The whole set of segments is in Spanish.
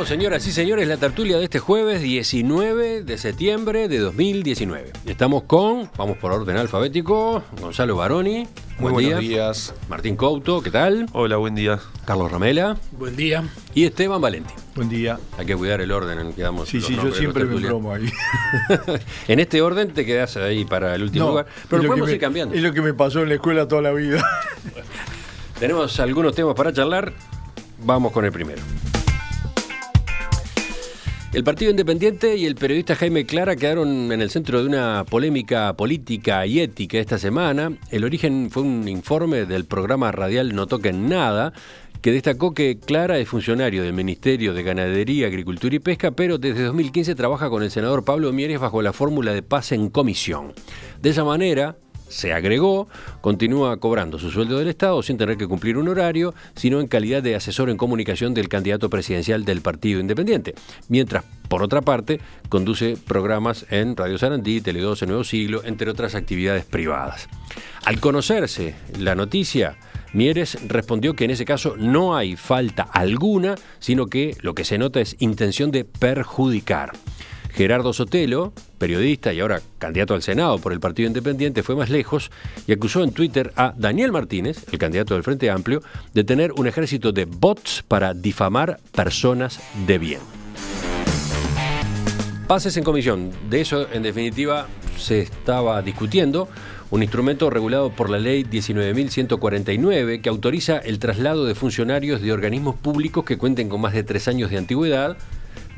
Arrancamos, señoras y señores, la tertulia de este jueves 19 de septiembre de 2019. Estamos con, vamos por orden alfabético, Gonzalo Baroni. Muy buenos días. Martín Couto, ¿qué tal? Hola, buen día. Carlos Ramela. Buen día. Y Esteban Valenti. Buen día. Hay que cuidar el orden en el que damos. Sí, yo siempre me bromo ahí. En este orden te quedás ahí para el último lugar, pero lo podemos ir cambiando. Es lo que me pasó en la escuela toda la vida. Tenemos algunos temas para charlar. Vamos con el primero. El Partido Independiente y el periodista Jaime Clara quedaron en el centro de una polémica política y ética esta semana. El origen fue un informe del programa radial No Toquen Nada, que destacó que Clara es funcionario del Ministerio de Ganadería, Agricultura y Pesca, pero desde 2015 trabaja con el senador Pablo Mieres bajo la fórmula de paz en comisión. De esa manera, se agregó, continúa cobrando su sueldo del Estado sin tener que cumplir un horario, sino en calidad de asesor en comunicación del candidato presidencial del Partido Independiente. Mientras, por otra parte, conduce programas en Radio Sarandí, Tele2, El Nuevo Siglo, entre otras actividades privadas. Al conocerse la noticia, Mieres respondió que en ese caso no hay falta alguna, sino que lo que se nota es intención de perjudicar. Gerardo Sotelo, periodista y ahora candidato al Senado por el Partido Independiente, fue más lejos y acusó en Twitter a Daniel Martínez, el candidato del Frente Amplio, de tener un ejército de bots para difamar personas de bien. Pases en comisión, de eso en definitiva se estaba discutiendo. Un instrumento regulado por la ley 19.149 que autoriza el traslado de funcionarios de organismos públicos que cuenten con más de 3 años de antigüedad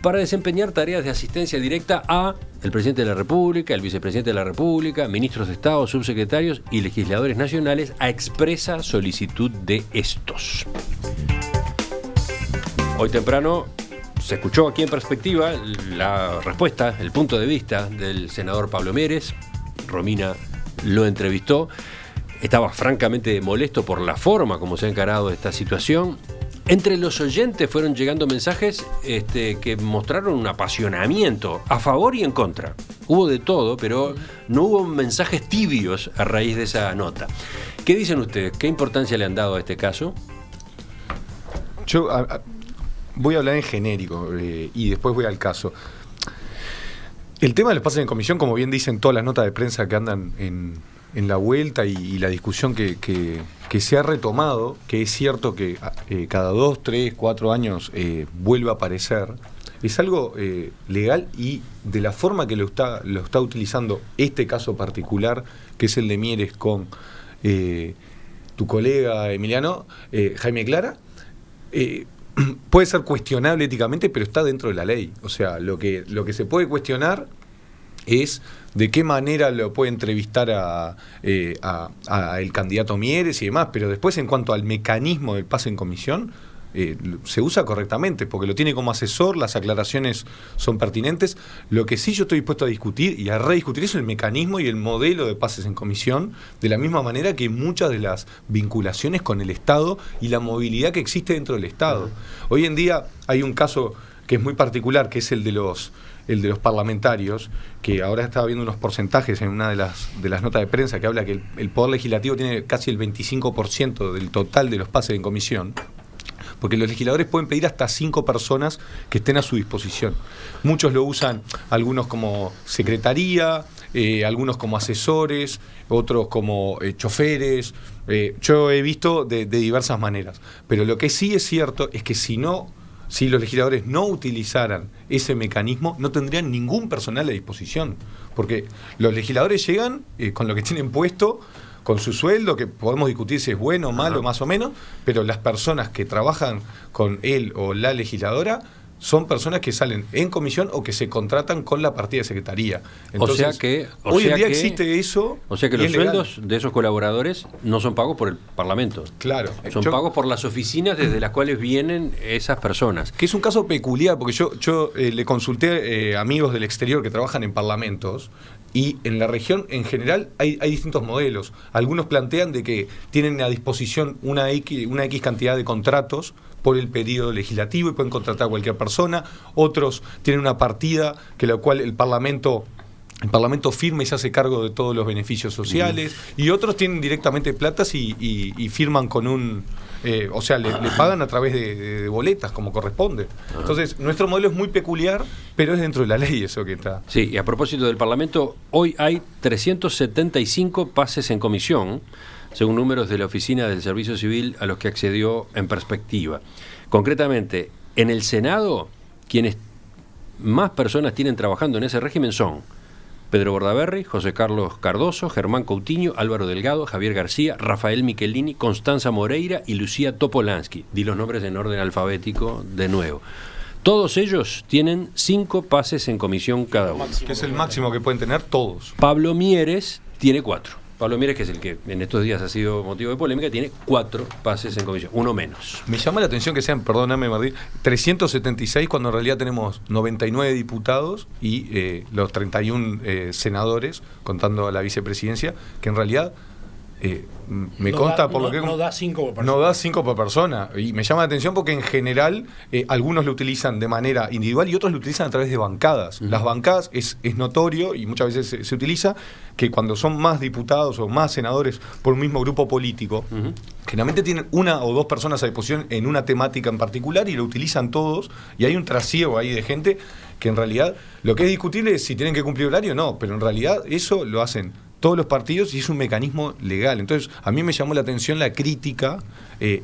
para desempeñar tareas de asistencia directa a el presidente de la República, el vicepresidente de la República, ministros de Estado, subsecretarios y legisladores nacionales a expresa solicitud de estos. Hoy temprano se escuchó aquí en Perspectiva la respuesta, el punto de vista del senador Pablo Mieres. Romina lo entrevistó. Estaba francamente molesto por la forma como se ha encarado esta situación. Entre los oyentes fueron llegando mensajes que mostraron un apasionamiento a favor y en contra. Hubo de todo, pero no hubo mensajes tibios a raíz de esa nota. ¿Qué dicen ustedes? ¿Qué importancia le han dado a este caso? Yo voy a hablar en genérico y después voy al caso. El tema de los pases en comisión, como bien dicen todas las notas de prensa que andan en la vuelta y la discusión que se ha retomado, que es cierto que cada 2, 3, 4 años vuelve a aparecer, es algo legal y de la forma que lo está utilizando este caso particular, que es el de Mieres con tu colega Emiliano, Jaime Clara, puede ser cuestionable éticamente, pero está dentro de la ley. O sea, lo que se puede cuestionar es de qué manera lo puede entrevistar a el candidato Mieres y demás, pero después en cuanto al mecanismo del pase en comisión, se usa correctamente, porque lo tiene como asesor, las aclaraciones son pertinentes. Lo que sí yo estoy dispuesto a discutir y a rediscutir es el mecanismo y el modelo de pases en comisión, de la misma manera que muchas de las vinculaciones con el Estado y la movilidad que existe dentro del Estado. Hoy en día hay un caso que es muy particular, que es el de los parlamentarios, que ahora estaba viendo unos porcentajes en una de las notas de prensa que habla que el Poder Legislativo tiene casi el 25% del total de los pases en comisión, porque los legisladores pueden pedir hasta 5 personas que estén a su disposición. Muchos lo usan, algunos como secretaría, algunos como asesores, otros como choferes. Yo he visto de diversas maneras, pero lo que sí es cierto es que si los legisladores no utilizaran ese mecanismo, no tendrían ningún personal a disposición, porque los legisladores llegan con lo que tienen puesto, con su sueldo, que podemos discutir si es bueno o malo, más o menos, pero las personas que trabajan con él o la legisladora son personas que salen en comisión o que se contratan con la partida de secretaría. Entonces, hoy en día existe eso. O sea que los sueldos de esos colaboradores no son pagos por el Parlamento. Claro. Son pagos por las oficinas desde las cuales vienen esas personas. Que es un caso peculiar, porque yo le consulté amigos del exterior que trabajan en parlamentos, y en la región en general hay distintos modelos. Algunos plantean de que tienen a disposición una X cantidad de contratos por el periodo legislativo y pueden contratar a cualquier persona. Otros tienen una partida que la cual el Parlamento firma y se hace cargo de todos los beneficios sociales. Y otros tienen directamente platas y firman con un O sea, le pagan a través de boletas, como corresponde. Entonces, nuestro modelo es muy peculiar, pero es dentro de la ley eso que está. Sí, y a propósito del Parlamento, hoy hay 375 pases en comisión, según números de la Oficina del Servicio Civil a los que accedió En Perspectiva. Concretamente, en el Senado, quienes más personas tienen trabajando en ese régimen son Pedro Bordaberry, José Carlos Cardoso, Germán Coutinho, Álvaro Delgado, Javier García, Rafael Michelini, Constanza Moreira y Lucía Topolansky. Di los nombres en orden alfabético de nuevo. Todos ellos tienen 5 pases en comisión cada uno. Que es el máximo que pueden tener todos. Pablo Mieres tiene 4. Pablo Mieres, que es el que en estos días ha sido motivo de polémica, tiene 4 pases en comisión, uno menos. Me llama la atención que sean, perdóname Martín, 376 cuando en realidad tenemos 99 diputados y los 31 senadores, contando a la vicepresidencia, que en realidad me consta por lo que... No da 5 por persona. No da 5 por persona. Y me llama la atención porque en general algunos lo utilizan de manera individual y otros lo utilizan a través de bancadas. Las bancadas es notorio y muchas veces se utiliza que cuando son más diputados o más senadores por un mismo grupo político, generalmente tienen 1 o 2 personas a disposición en una temática en particular y lo utilizan todos y hay un trasiego ahí de gente que en realidad lo que es discutible es si tienen que cumplir horario o no, pero en realidad eso lo hacen todos los partidos y es un mecanismo legal. Entonces, a mí me llamó la atención la crítica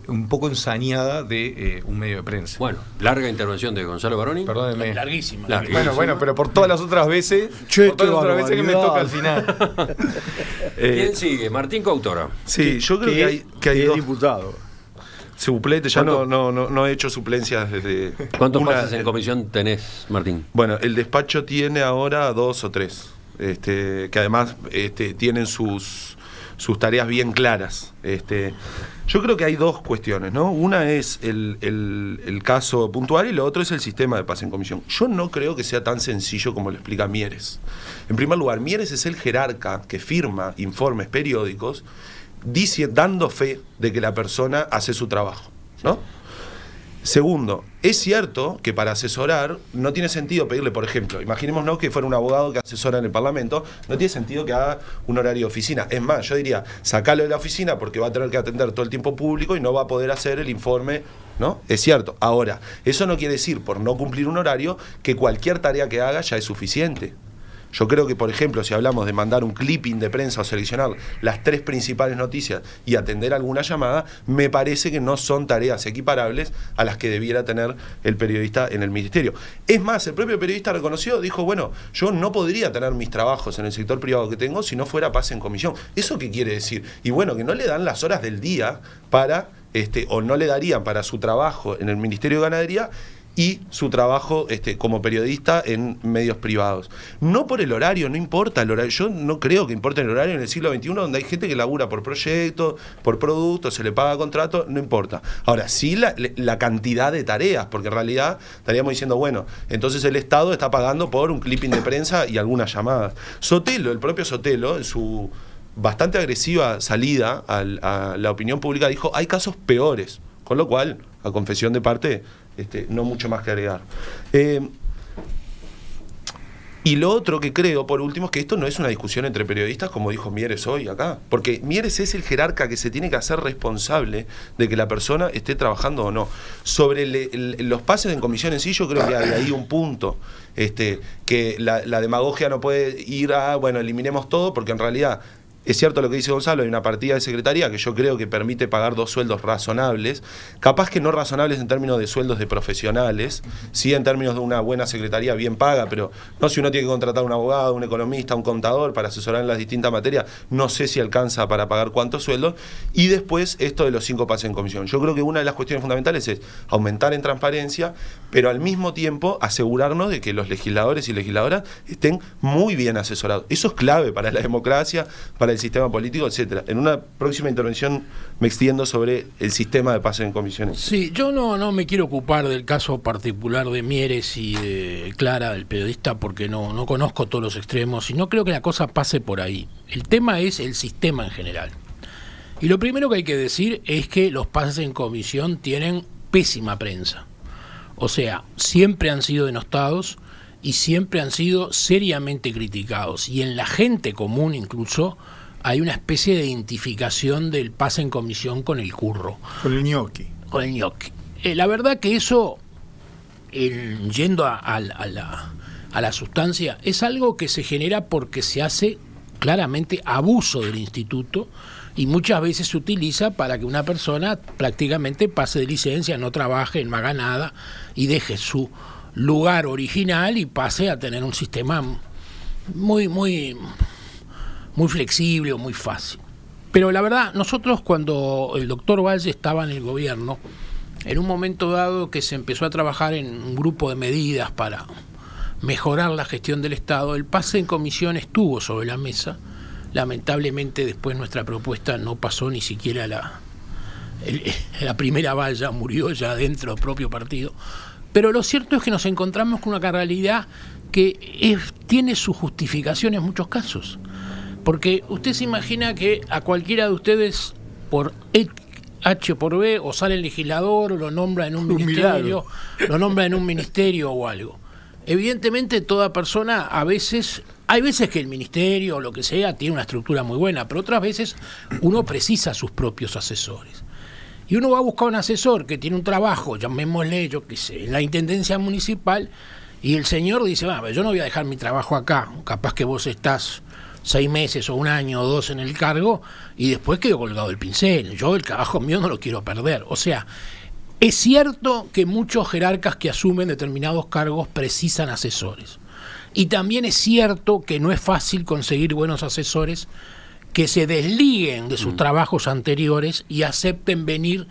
un poco ensañada de un medio de prensa. Bueno, larga intervención de Gonzalo Baroni. Perdóneme. Larguísima. Bueno, pero por todas las otras veces, Che, por todas las otras veces que me barbaridad. toca al final. ¿Quién sigue? Martín Coautora. Sí, yo creo que hay es dos diputado. suplentes. Ya ¿Cuánto? no he hecho suplencias desde... ¿Cuántos pases en comisión tenés, Martín? Bueno, el despacho tiene ahora 2 o 3, que además tienen sus tareas bien claras. Yo creo que hay 2 cuestiones, ¿no? Una es el caso puntual y lo otro es el sistema de pase en comisión. Yo no creo que sea tan sencillo como lo explica Mieres. En primer lugar, Mieres es el jerarca que firma informes periódicos dando fe de que la persona hace su trabajo, ¿no? Segundo, es cierto que para asesorar no tiene sentido pedirle, por ejemplo, imaginémonos que fuera un abogado que asesora en el Parlamento, no tiene sentido que haga un horario de oficina. Es más, yo diría, sacalo de la oficina porque va a tener que atender todo el tiempo público y no va a poder hacer el informe, ¿no? Es cierto. Ahora, eso no quiere decir, por no cumplir un horario, que cualquier tarea que haga ya es suficiente. Yo creo que, por ejemplo, si hablamos de mandar un clipping de prensa o seleccionar las 3 principales noticias y atender alguna llamada, me parece que no son tareas equiparables a las que debiera tener el periodista en el ministerio. Es más, el propio periodista reconoció, dijo, bueno, yo no podría tener mis trabajos en el sector privado que tengo si no fuera pase en comisión. ¿Eso qué quiere decir? Y bueno, que no le dan las horas del día para, o no le darían para su trabajo en el Ministerio de Ganadería y su trabajo como periodista en medios privados. No por el horario, no importa el horario. Yo no creo que importe el horario en el siglo XXI, donde hay gente que labura por proyecto, por producto, se le paga contrato, no importa. Ahora, sí la cantidad de tareas, porque en realidad estaríamos diciendo, bueno, entonces el Estado está pagando por un clipping de prensa y algunas llamadas. Sotelo, el propio Sotelo, en su bastante agresiva salida a la opinión pública, dijo, hay casos peores. Con lo cual, a confesión de parte, no mucho más que agregar. Y lo otro que creo, por último, es que esto no es una discusión entre periodistas, como dijo Mieres hoy acá. Porque Mieres es el jerarca que se tiene que hacer responsable de que la persona esté trabajando o no. Sobre los pases en comisión en sí, yo creo que hay ahí un punto. Que la demagogia no puede ir a, bueno, eliminemos todo, porque en realidad... Es cierto lo que dice Gonzalo, hay una partida de secretaría que yo creo que permite pagar 2 sueldos razonables, capaz que no razonables en términos de sueldos de profesionales, sí en términos de una buena secretaría bien paga, pero no si uno tiene que contratar a un abogado, un economista, un contador para asesorar en las distintas materias, no sé si alcanza para pagar cuántos sueldos. Y después esto de los 5 pases en comisión. Yo creo que una de las cuestiones fundamentales es aumentar en transparencia, pero al mismo tiempo asegurarnos de que los legisladores y legisladoras estén muy bien asesorados. Eso es clave para la democracia, para el sistema político, etcétera. En una próxima intervención me extiendo sobre el sistema de pase en comisiones. Sí, yo no me quiero ocupar del caso particular de Mieres y de Clara, del periodista, porque no conozco todos los extremos y no creo que la cosa pase por ahí. El tema es el sistema en general. Y lo primero que hay que decir es que los pases en comisión tienen pésima prensa. O sea, siempre han sido denostados y siempre han sido seriamente criticados. Y en la gente común incluso hay una especie de identificación del pase en comisión con el curro. Con el ñoqui. Con el ñoqui. La verdad que eso, yendo a la sustancia, es algo que se genera porque se hace claramente abuso del instituto y muchas veces se utiliza para que una persona prácticamente pase de licencia, no trabaje, no haga nada y deje su lugar original y pase a tener un sistema muy flexible o muy fácil. Pero la verdad, nosotros cuando el doctor Valle estaba en el gobierno, en un momento dado que se empezó a trabajar en un grupo de medidas para mejorar la gestión del Estado, el pase en comisión estuvo sobre la mesa. Lamentablemente después nuestra propuesta no pasó ni siquiera la primera valla, murió ya dentro del propio partido. Pero lo cierto es que nos encontramos con una realidad que tiene su justificación en muchos casos. Porque usted se imagina que a cualquiera de ustedes, por H por B, o sale el legislador, o lo nombra en un ministerio, o algo. Evidentemente toda persona hay veces que el ministerio o lo que sea tiene una estructura muy buena, pero otras veces uno precisa sus propios asesores. Y uno va a buscar un asesor que tiene un trabajo, llamémosle, yo qué sé, en la intendencia municipal, y el señor dice, yo no voy a dejar mi trabajo acá, capaz que vos estás 6 meses o 1 año o 2 en el cargo y después quedo colgado del pincel, yo el trabajo mío no lo quiero perder. O sea, es cierto que muchos jerarcas que asumen determinados cargos precisan asesores. Y también es cierto que no es fácil conseguir buenos asesores que se desliguen de sus trabajos anteriores y acepten venir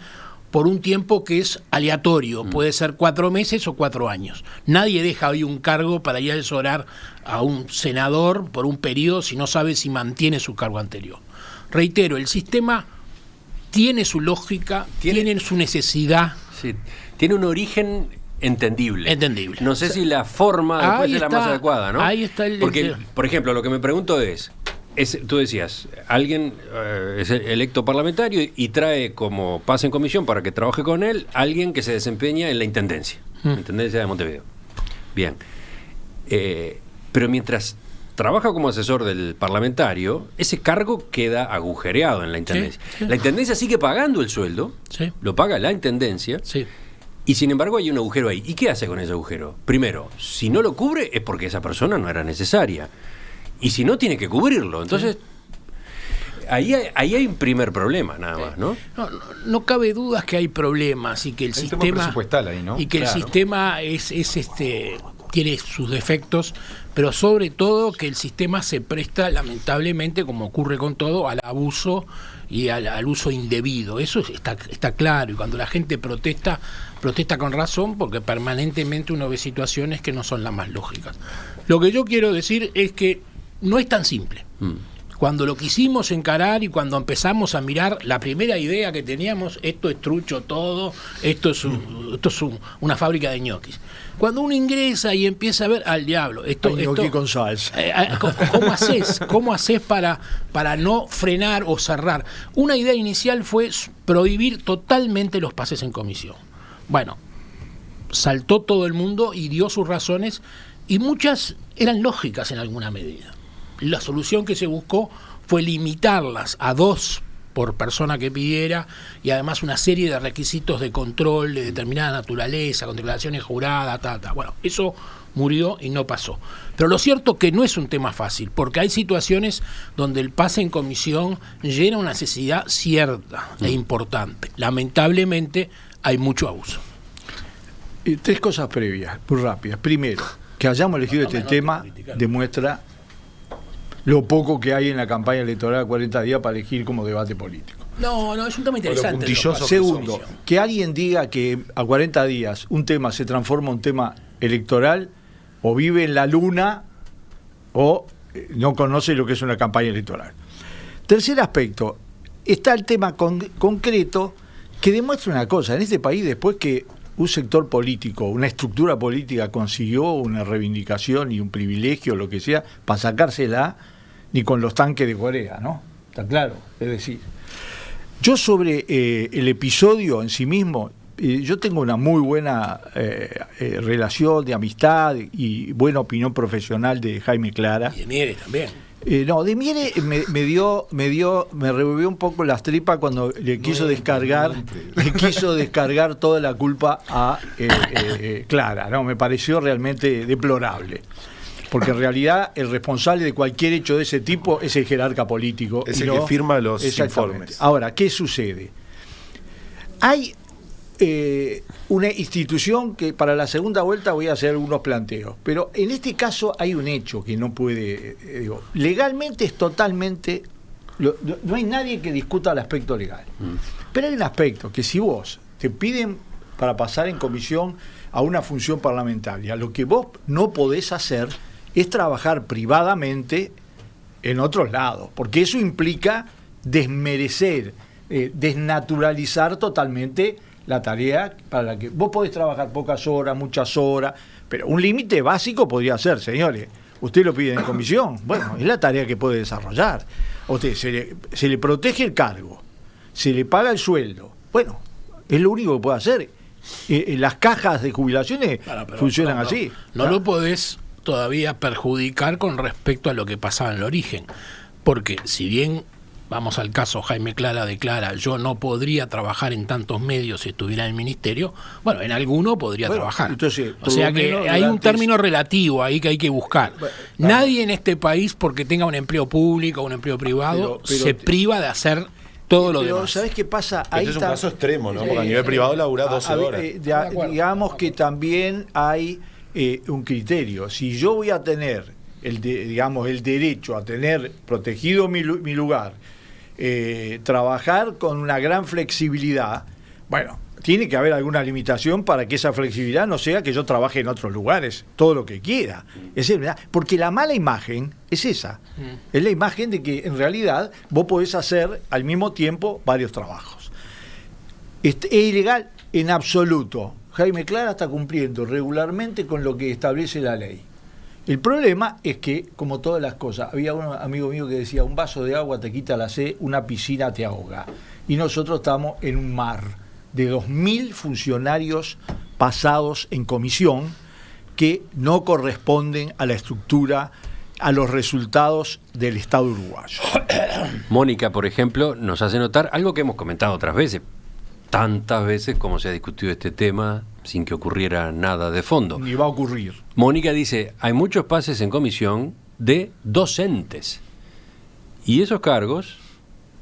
por un tiempo que es aleatorio, puede ser 4 meses o 4 años. Nadie deja hoy un cargo para ir a asesorar a un senador por un periodo si no sabe si mantiene su cargo anterior. Reitero, el sistema tiene su lógica, tiene su necesidad. Sí, tiene un origen entendible. Entendible. No sé si la forma después es la más adecuada, ¿no? Ahí está Porque, por ejemplo, lo que me pregunto es tú decías, alguien es electo parlamentario y trae como pase en comisión para que trabaje con él alguien que se desempeña en la Intendencia de Montevideo. Bien. Pero mientras trabaja como asesor del parlamentario, ese cargo queda agujereado en la Intendencia. Sí. La Intendencia sigue pagando el sueldo, lo paga la Intendencia, y sin embargo hay un agujero ahí. ¿Y qué hace con ese agujero? Primero, si no lo cubre es porque esa persona no era necesaria. Y si no, tiene que cubrirlo. Entonces, ahí hay un primer problema, nada más, ¿no? No cabe dudas que hay problemas y que el sistema presupuestal ahí, ¿no? Y que el sistema tiene sus defectos, pero sobre todo que el sistema se presta, lamentablemente, como ocurre con todo, al abuso y al uso indebido. Eso está claro, y cuando la gente protesta con razón, porque permanentemente uno ve situaciones que no son las más lógicas. Lo que yo quiero decir es que no es tan simple. Cuando lo quisimos encarar y cuando empezamos a mirar la primera idea que teníamos, esto es trucho todo, esto es una fábrica de ñoquis. Cuando uno ingresa y empieza a ver al diablo, ñoqui con salsa. ¿Cómo haces para no frenar o cerrar? Una idea inicial fue prohibir totalmente los pases en comisión. Bueno, saltó todo el mundo y dio sus razones, y muchas eran lógicas en alguna medida. La solución que se buscó fue limitarlas a 2 por persona que pidiera, y además una serie de requisitos de control de determinada naturaleza, con declaraciones juradas, Bueno, eso murió y no pasó. Pero lo cierto que no es un tema fácil, porque hay situaciones donde el pase en comisión llena una necesidad cierta e importante. Lamentablemente hay mucho abuso. 3 cosas previas, muy rápidas. Primero, que hayamos elegido este tema demuestra lo poco que hay en la campaña electoral a 40 días para elegir como debate político. No, es un tema interesante. Segundo, que alguien diga que a 40 días un tema se transforma en un tema electoral, o vive en la luna o no conoce lo que es una campaña electoral. Tercer aspecto, está el tema concreto que demuestra una cosa. En este país, después que un sector político, una estructura política consiguió una reivindicación y un privilegio, lo que sea, para sacársela, ni con los tanques de Corea, ¿no? Está claro. Es decir, yo sobre el episodio en sí mismo, yo tengo una muy buena relación de amistad y buena opinión profesional de Jaime Clara. Y de Mieres también. No, de Miere me revolvió un poco las tripas cuando le quiso descargar toda la culpa a Clara, ¿no? Me pareció realmente deplorable. Porque en realidad el responsable de cualquier hecho de ese tipo es el jerarca político. Es el que firma los informes. Ahora, ¿qué sucede? Hay una institución que para la segunda vuelta voy a hacer unos planteos, pero en este caso hay un hecho que no puede, legalmente es totalmente, no hay nadie que discuta el aspecto legal, pero hay un aspecto que si vos te piden para pasar en comisión a una función parlamentaria, lo que vos no podés hacer es trabajar privadamente en otros lados, porque eso implica desmerecer, desnaturalizar totalmente la tarea para la que vos podés trabajar pocas horas, muchas horas, pero un límite básico podría ser, señores, usted lo pide en comisión, bueno, es la tarea que puede desarrollar. A usted se le protege el cargo, se le paga el sueldo, bueno, es lo único que puede hacer. Las cajas de jubilaciones funcionan así. No lo podés todavía perjudicar con respecto a lo que pasaba en el origen, porque si bien vamos al caso Jaime Clara declara yo no podría trabajar en tantos medios si estuviera en el ministerio, bueno, en alguno podría trabajar. Entonces, o sea que hay un término relativo ahí que hay que buscar. Nadie en este país, porque tenga un empleo público o un empleo privado, se priva de hacer todo lo demás. ¿Sabés qué pasa? Ahí este es un caso extremo, ¿no? Porque a nivel privado labura 12 horas. Digamos que también hay un criterio. Si yo voy a tener el derecho a tener protegido mi lugar, trabajar con una gran flexibilidad, bueno, tiene que haber alguna limitación para que esa flexibilidad no sea que yo trabaje en otros lugares todo lo que quiera. Porque la mala imagen es esa, es la imagen de que en realidad vos podés hacer al mismo tiempo varios trabajos. Es ilegal en absoluto. Jaime Clara está cumpliendo regularmente con lo que establece la ley. El problema es que, como todas las cosas, había un amigo mío que decía, un vaso de agua te quita la sed, una piscina te ahoga. Y nosotros estamos en un mar de 2.000 funcionarios pasados en comisión que no corresponden a la estructura, a los resultados del Estado uruguayo. Mónica, por ejemplo, nos hace notar algo que hemos comentado otras veces, tantas veces como se ha discutido este tema sin que ocurriera nada de fondo. Ni va a ocurrir. Mónica dice, hay muchos pases en comisión de docentes y esos cargos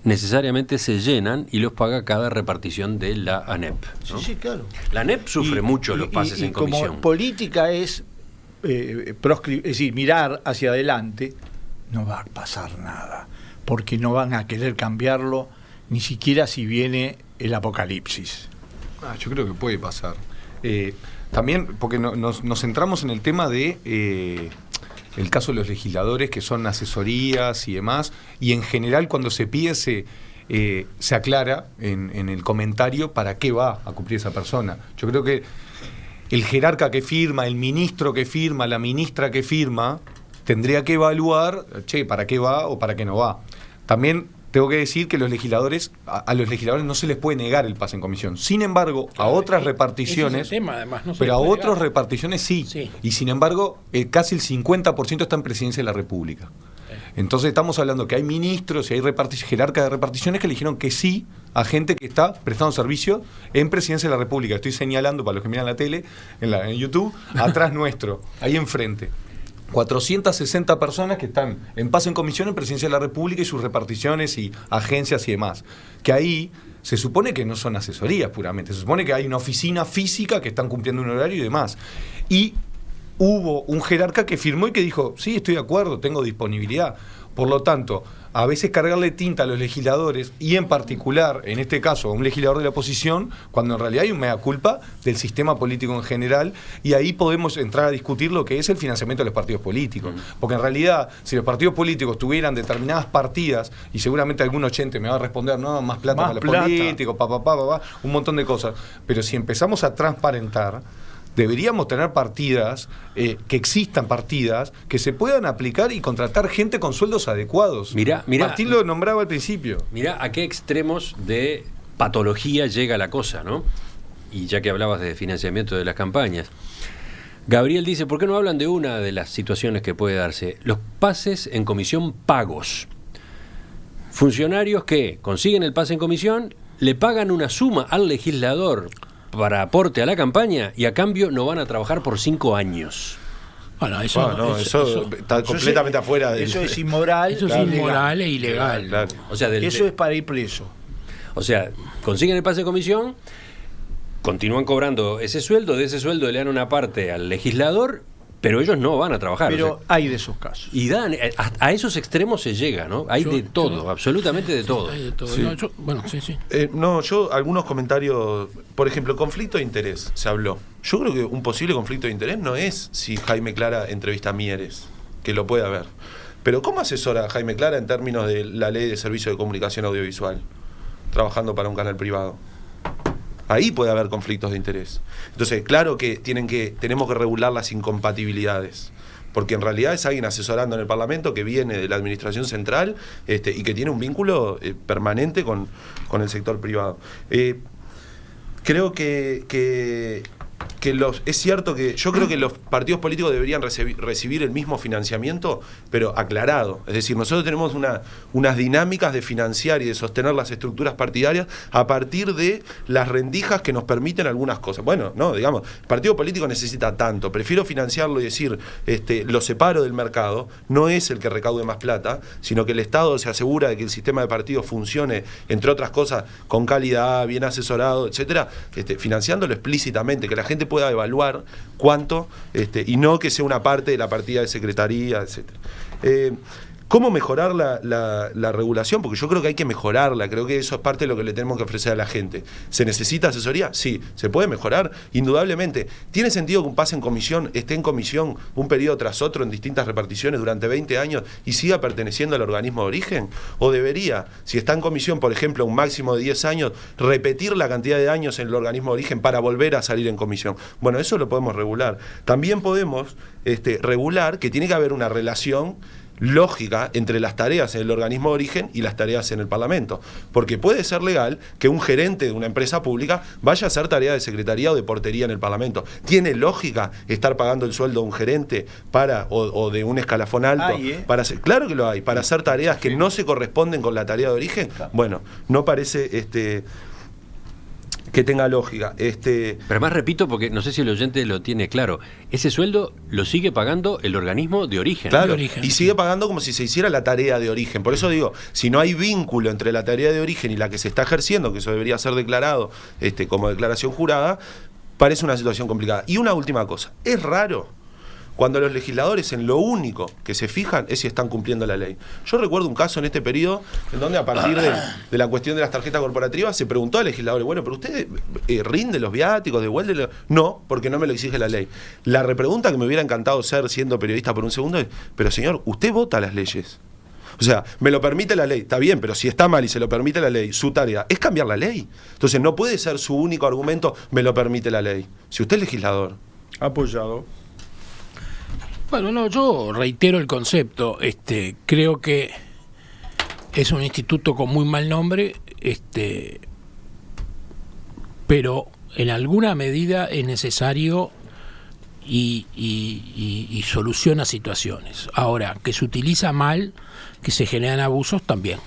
necesariamente se llenan y los paga cada repartición de la ANEP, ¿no? Sí, claro. La ANEP sufre mucho los pases en comisión. Como política es decir, mirar hacia adelante, no va a pasar nada, porque no van a querer cambiarlo ni siquiera si viene el apocalipsis. Yo creo que puede pasar. También, porque nos centramos en el tema de el caso de los legisladores, que son asesorías y demás, y en general cuando se pide se aclara en el comentario para qué va a cumplir esa persona. Yo creo que el jerarca que firma, el ministro que firma, la ministra que firma, tendría que evaluar, ¿para qué va o para qué no va? También tengo que decir que a los legisladores no se les puede negar el pase en comisión. Sin embargo, a otras reparticiones, ese es el tema, además, no se pero a puede otras negar. reparticiones sí. Y sin embargo, casi el 50% está en Presidencia de la República. Entonces estamos hablando que hay ministros y hay jerarcas de reparticiones que le dijeron que sí a gente que está prestando servicio en Presidencia de la República. Estoy señalando, para los que miran la tele, en YouTube, atrás nuestro, ahí enfrente. 460 personas que están en pase en comisión en Presidencia de la República y sus reparticiones y agencias y demás. Que ahí se supone que no son asesorías puramente, se supone que hay una oficina física que están cumpliendo un horario y demás. Y hubo un jerarca que firmó y que dijo, sí, estoy de acuerdo, tengo disponibilidad. Por lo tanto, a veces cargarle tinta a los legisladores, y en particular, en este caso, a un legislador de la oposición, cuando en realidad hay un mea culpa del sistema político en general, y ahí podemos entrar a discutir lo que es el financiamiento de los partidos políticos. Porque en realidad, si los partidos políticos tuvieran determinadas partidas, y seguramente algún oyente me va a responder, no, más plata para los políticos, un montón de cosas, pero si empezamos a transparentar, deberíamos tener partidas, que existan partidas, que se puedan aplicar y contratar gente con sueldos adecuados. Mirá, Martín lo nombraba al principio. Mirá a qué extremos de patología llega la cosa, ¿no? Y ya que hablabas de financiamiento de las campañas. Gabriel dice, ¿por qué no hablan de una de las situaciones que puede darse? Los pases en comisión pagos. Funcionarios que consiguen el pase en comisión, le pagan una suma al legislador para aporte a la campaña y a cambio no van a trabajar por 5 años. Bueno, eso está completamente afuera de eso es inmoral. Eso es inmoral e ilegal. Claro. O sea, eso es para ir preso. O sea, consiguen el pase de comisión, continúan cobrando ese sueldo, de ese sueldo le dan una parte al legislador, pero ellos no van a trabajar. Pero o sea, hay de esos casos. y dan, a esos extremos se llega, ¿no? Hay de todo, absolutamente de todo. Hay de todo. Sí. No, yo algunos comentarios, por ejemplo, conflicto de interés, se habló. Yo creo que un posible conflicto de interés no es si Jaime Clara entrevista a Mieres, que lo puede haber. Pero ¿cómo asesora a Jaime Clara en términos de la ley de servicio de comunicación audiovisual, trabajando para un canal privado? Ahí puede haber conflictos de interés. Entonces, claro que tenemos que regular las incompatibilidades, porque en realidad es alguien asesorando en el Parlamento que viene de la administración central y que tiene un vínculo permanente con el sector privado. Creo que es cierto que yo creo que los partidos políticos deberían recibir el mismo financiamiento, pero aclarado. Es decir, nosotros tenemos unas dinámicas de financiar y de sostener las estructuras partidarias a partir de las rendijas que nos permiten algunas cosas. Bueno, no, digamos, el partido político necesita tanto, prefiero financiarlo y decir, lo separo del mercado, no es el que recaude más plata, sino que el Estado se asegura de que el sistema de partidos funcione, entre otras cosas, con calidad, bien asesorado, etcétera, financiándolo explícitamente, que la gente pueda evaluar cuánto, y no que sea una parte de la partida de secretaría, etcétera. ¿Cómo mejorar la regulación? Porque yo creo que hay que mejorarla, creo que eso es parte de lo que le tenemos que ofrecer a la gente. ¿Se necesita asesoría? Sí. ¿Se puede mejorar? Indudablemente. ¿Tiene sentido que un pase en comisión esté en comisión un periodo tras otro en distintas reparticiones durante 20 años y siga perteneciendo al organismo de origen? ¿O debería, si está en comisión, por ejemplo, un máximo de 10 años, repetir la cantidad de años en el organismo de origen para volver a salir en comisión? Bueno, eso lo podemos regular. También podemos regular que tiene que haber una relación lógica entre las tareas en el organismo de origen y las tareas en el Parlamento, porque puede ser legal que un gerente de una empresa pública vaya a hacer tarea de secretaría o de portería en el Parlamento. ¿Tiene lógica estar pagando el sueldo a un gerente o de un escalafón alto? Para hacer, claro que lo hay, para hacer tareas que no se corresponden con la tarea de origen. Bueno, no parece que tenga lógica. Pero además repito, porque no sé si el oyente lo tiene claro, ese sueldo lo sigue pagando el organismo de origen. Claro, de origen. Y sigue pagando como si se hiciera la tarea de origen. Por eso digo, si no hay vínculo entre la tarea de origen y la que se está ejerciendo, que eso debería ser declarado como declaración jurada, parece una situación complicada. Y una última cosa, es raro cuando los legisladores en lo único que se fijan es si están cumpliendo la ley. Yo recuerdo un caso en este periodo en donde a partir de la cuestión de las tarjetas corporativas se preguntó al legislador, bueno, pero usted rinde los viáticos, devuelve. No, porque no me lo exige la ley. La repregunta que me hubiera encantado ser siendo periodista por un segundo es, pero señor, usted vota las leyes. O sea, me lo permite la ley, está bien, pero si está mal y se lo permite la ley, su tarea es cambiar la ley. Entonces no puede ser su único argumento, me lo permite la ley. Si usted es legislador. Apoyado. Bueno, no, yo reitero el concepto. Creo que es un instituto con muy mal nombre, pero en alguna medida es necesario y soluciona situaciones. Ahora, que se utiliza mal, que se generan abusos también.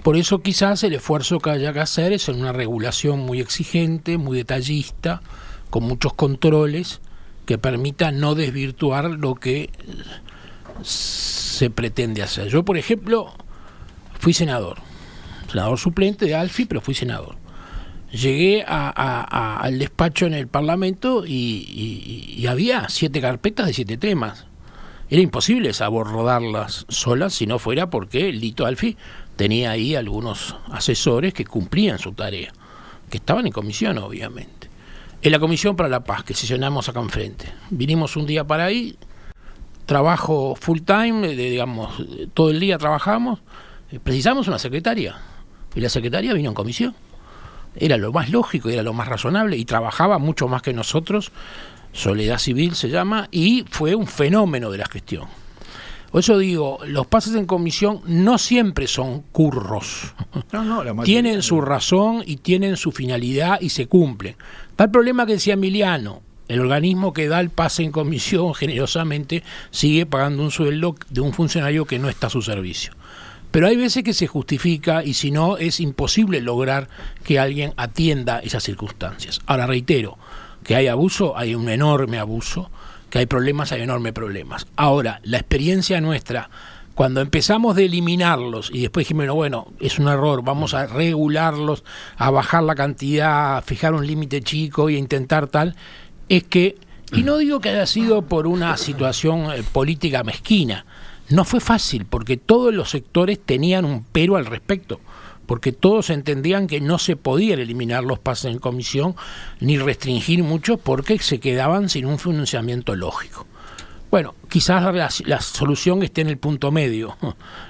Por eso quizás el esfuerzo que haya que hacer es en una regulación muy exigente, muy detallista, con muchos controles, que permita no desvirtuar lo que se pretende hacer. Yo, por ejemplo, fui senador suplente de ALFI, pero fui senador. Llegué al despacho en el Parlamento y había 7 carpetas de 7 temas. Era imposible abordarlas solas si no fuera porque el dito ALFI tenía ahí algunos asesores que cumplían su tarea, que estaban en comisión, obviamente. En la Comisión para la Paz, que sesionamos acá enfrente. Vinimos un día para ahí, trabajo full time, todo el día trabajamos, precisamos una secretaria. Y la secretaria vino en comisión. Era lo más lógico, era lo más razonable, y trabajaba mucho más que nosotros, Soledad Civil se llama, y fue un fenómeno de la gestión. Por eso digo, los pases en comisión no siempre son curros. No, tienen su razón y tienen su finalidad y se cumplen. Está el problema que decía Emiliano, el organismo que da el pase en comisión generosamente sigue pagando un sueldo de un funcionario que no está a su servicio. Pero hay veces que se justifica y si no es imposible lograr que alguien atienda esas circunstancias. Ahora reitero, que hay abuso, hay un enorme abuso, que hay problemas, hay enormes problemas. Ahora, la experiencia nuestra, cuando empezamos de eliminarlos y después dijimos, bueno, es un error, vamos a regularlos, a bajar la cantidad, a fijar un límite chico y a intentar tal, es que, y no digo que haya sido por una situación política mezquina, no fue fácil, porque todos los sectores tenían un pero al respecto, porque todos entendían que no se podían eliminar los pases en comisión ni restringir mucho porque se quedaban sin un financiamiento lógico. Bueno, quizás la solución esté en el punto medio,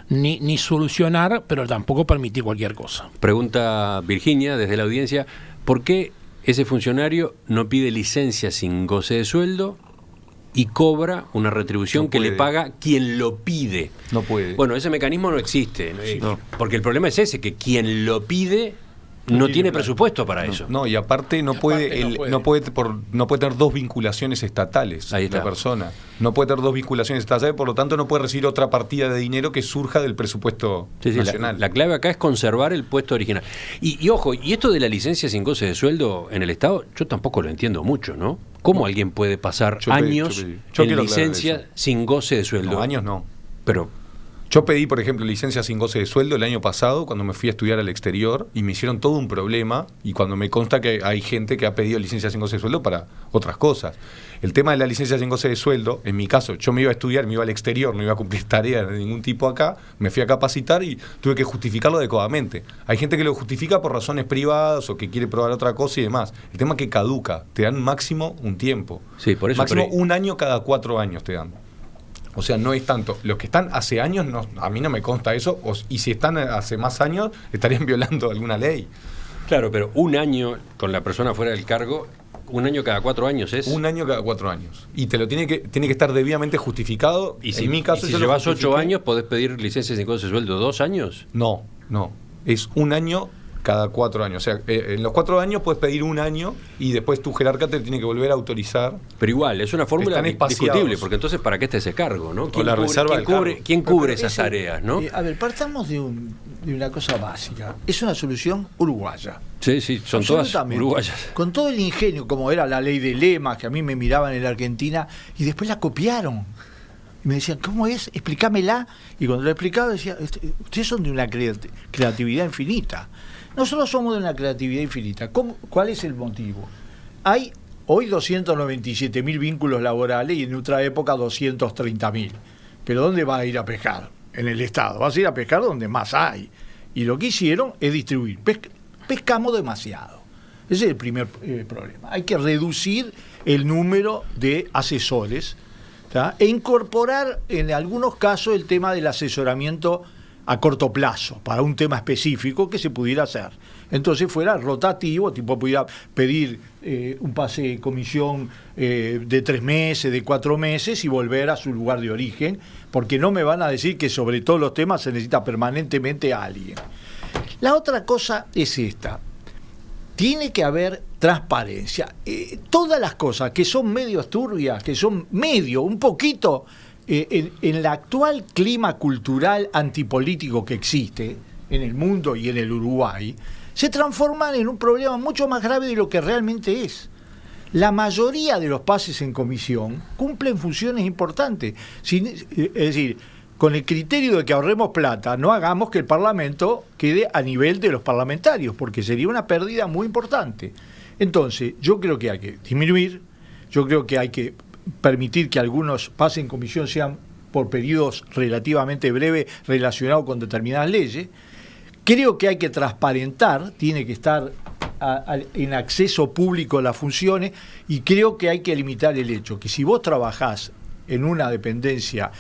ni solucionar, pero tampoco permitir cualquier cosa. Pregunta Virginia desde la audiencia, ¿por qué ese funcionario no pide licencia sin goce de sueldo y cobra una retribución que le paga quien lo pide? No puede. Bueno, ese mecanismo no existe, No. porque el problema es ese, que quien lo pide no tiene presupuesto para eso. No, y aparte no puede tener dos vinculaciones estatales Ahí está. la persona. No puede tener dos vinculaciones estatales, por lo tanto no puede recibir otra partida de dinero que surja del presupuesto Sí, nacional. la clave acá es conservar el puesto original. Y ojo, y esto de la licencia sin goce de sueldo en el Estado, yo tampoco lo entiendo mucho, ¿no? ¿Cómo alguien puede pasar años en quiero aclarar licencia eso. sin goce de sueldo? No, años no. Pero Yo pedí, por ejemplo, licencia sin goce de sueldo el año pasado cuando me fui a estudiar al exterior y me hicieron todo un problema, y cuando me consta que hay gente que ha pedido licencia sin goce de sueldo para otras cosas. El tema de la licencia sin goce de sueldo, en mi caso, yo me iba a estudiar, me iba al exterior, no iba a cumplir tareas de ningún tipo acá, me fui a capacitar y tuve que justificarlo adecuadamente. Hay gente que lo justifica por razones privadas o que quiere probar otra cosa y demás. El tema es que caduca, te dan máximo un tiempo. sí, por eso. Máximo pero- un año cada 4 años te dan. O sea, no es tanto. Los que están hace años, no, a mí no me consta eso. Y si están hace más años, estarían violando alguna ley. Claro, pero un año con la persona fuera del cargo, un año cada 4 años es. Un año cada 4 años. Y te lo tiene que estar debidamente justificado. Y si, en mi caso, y si yo lo llevas 8 justifiqué. años, ¿podés pedir licencia sin goce de sueldo 2 años? No. Es un año cada 4 años. O sea, en los 4 años puedes pedir un año y después tu jerarca te tiene que volver a autorizar. Pero igual, es una fórmula Están espaciados. discutible, porque entonces, ¿para qué está ese cargo, no? O la reserva del cargo. ¿Quién cubre Pero esas ese- tareas, no? A ver, partamos de una cosa básica. Es una solución uruguaya. Sí, son todas Absolutamente. uruguayas. Con todo el ingenio, como era la ley de lemas, que a mí me miraban en la Argentina, y después la copiaron. Y me decían, ¿cómo es? Explícamela. Y cuando la explicaba decía, ustedes son de una creatividad infinita. Nosotros somos de una creatividad infinita. ¿Cuál es el motivo? Hay hoy 297.000 vínculos laborales y en otra época 230.000. ¿Pero dónde va a ir a pescar? En el Estado. Vas a ir a pescar donde más hay. Y lo que hicieron es distribuir. Pescamos demasiado. Ese es el primer problema. Hay que reducir el número de asesores, ¿tá? E incorporar en algunos casos el tema del asesoramiento a corto plazo, para un tema específico que se pudiera hacer. Entonces fuera rotativo, tipo pudiera pedir un pase de comisión de 3 meses, de 4 meses y volver a su lugar de origen, porque no me van a decir que sobre todos los temas se necesita permanentemente a alguien. La otra cosa es esta. Tiene que haber transparencia. Todas las cosas que son medio turbias, que son medio, un poquito, en el actual clima cultural antipolítico que existe en el mundo y en el Uruguay, se transforman en un problema mucho más grave de lo que realmente es. La mayoría de los pases en comisión cumplen funciones importantes. Es decir, con el criterio de que ahorremos plata, no hagamos que el Parlamento quede a nivel de los parlamentarios, porque sería una pérdida muy importante. Entonces, yo creo que hay que disminuir, yo creo que hay que permitir que algunos pases en comisión sean por periodos relativamente breves relacionados con determinadas leyes. Creo que hay que transparentar, tiene que estar en acceso público las funciones, y creo que hay que limitar el hecho que si vos trabajás en una dependencia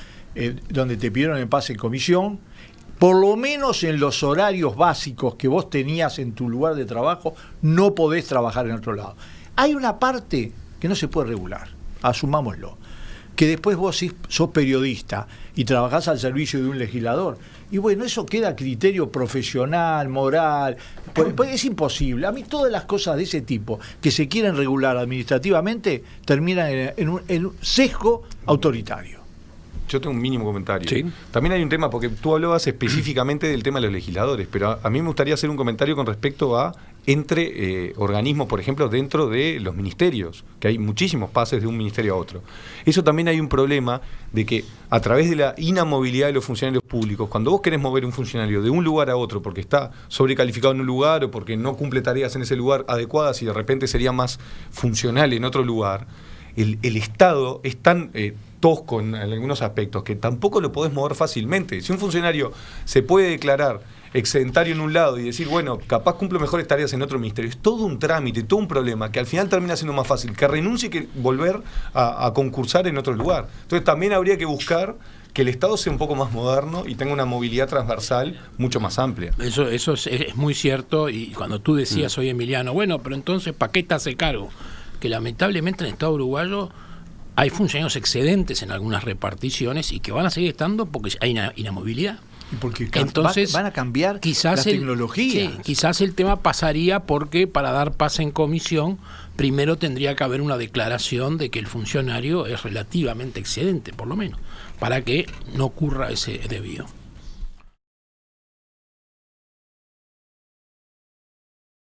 donde te pidieron el pase en comisión, por lo menos en los horarios básicos que vos tenías en tu lugar de trabajo, no podés trabajar en otro lado. Hay una parte que no se puede regular, asumámoslo, que después vos sos periodista y trabajás al servicio de un legislador, Y bueno, eso queda a criterio profesional, moral. Pues es imposible. A mí todas las cosas de ese tipo que se quieren regular administrativamente terminan en un sesgo autoritario. Yo tengo un mínimo comentario. Sí. También hay un tema, porque tú hablabas específicamente del tema de los legisladores, pero a mí me gustaría hacer un comentario con respecto a entre organismos, por ejemplo, dentro de los ministerios, que hay muchísimos pases de un ministerio a otro. Eso también hay un problema de que a través de la inamovilidad de los funcionarios públicos, cuando vos querés mover un funcionario de un lugar a otro porque está sobrecalificado en un lugar o porque no cumple tareas en ese lugar adecuadas y de repente sería más funcional en otro lugar, el Estado es tan tosco en algunos aspectos que tampoco lo podés mover fácilmente. Si un funcionario se puede declarar excedentario en un lado y decir, bueno, capaz cumplo mejores tareas en otro ministerio, es todo un trámite, todo un problema que al final termina siendo más fácil que renuncie que volver a concursar en otro lugar. Entonces también habría que buscar que el Estado sea un poco más moderno y tenga una movilidad transversal mucho más amplia. Eso es muy cierto, y cuando tú decías hoy, Emiliano, bueno, pero entonces, ¿para qué te hace cargo? Que lamentablemente en el Estado uruguayo hay funcionarios excedentes en algunas reparticiones y que van a seguir estando porque hay inamovilidad. Y porque entonces van a cambiar quizás las tecnologías. Sí, quizás el tema pasaría porque para dar pase en comisión primero tendría que haber una declaración de que el funcionario es relativamente excedente, por lo menos, para que no ocurra ese desvío.